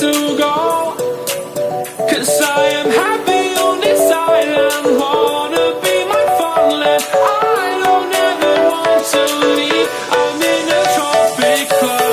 to go. 'Cause I am happy on this island, wanna be my farmland. I don't ever want to leave, I'm in a tropic club.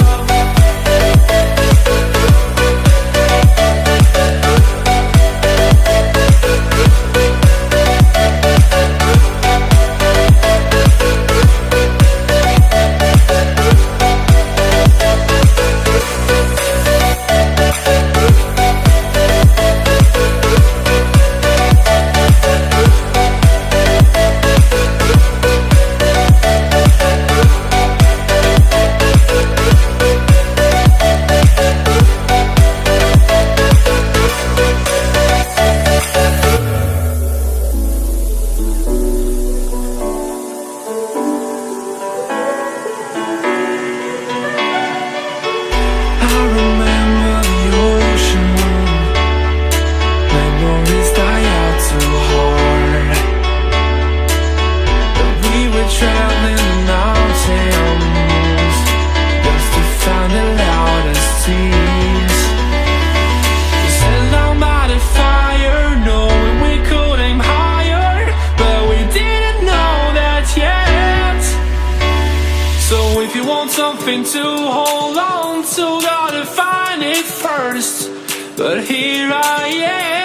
If you want something to hold on to, gotta find it first. But here I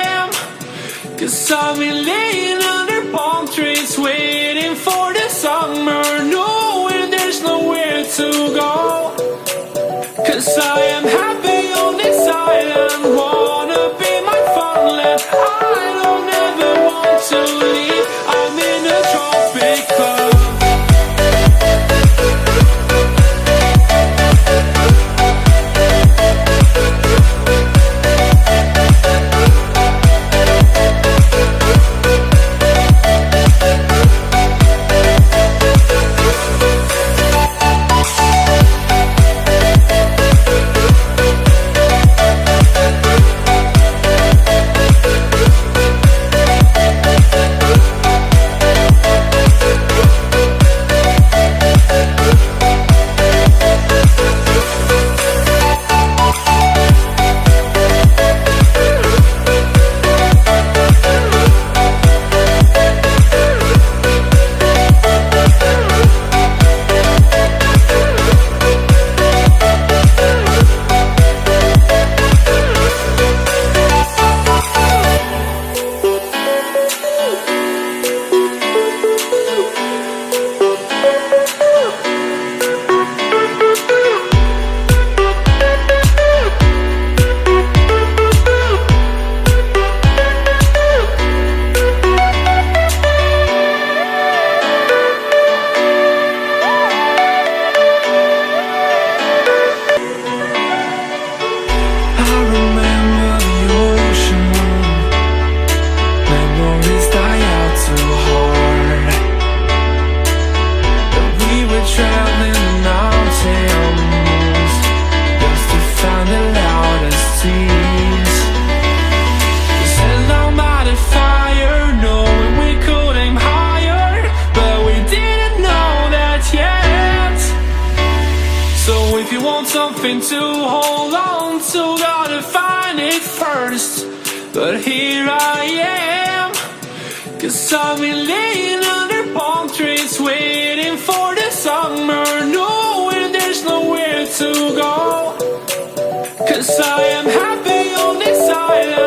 am, 'cause I've been laying under palm trees, waiting for the summer, knowing there's nowhere to go. 'Cause I am happy on this island, wanna be my farmland. I don't ever want to leave, I'm in a tropic club. If you want something to hold on to, gotta find it first. But here I am, 'cause I've been laying under palm trees, waiting for the summer, knowing there's nowhere to go. 'Cause I am happy on this island.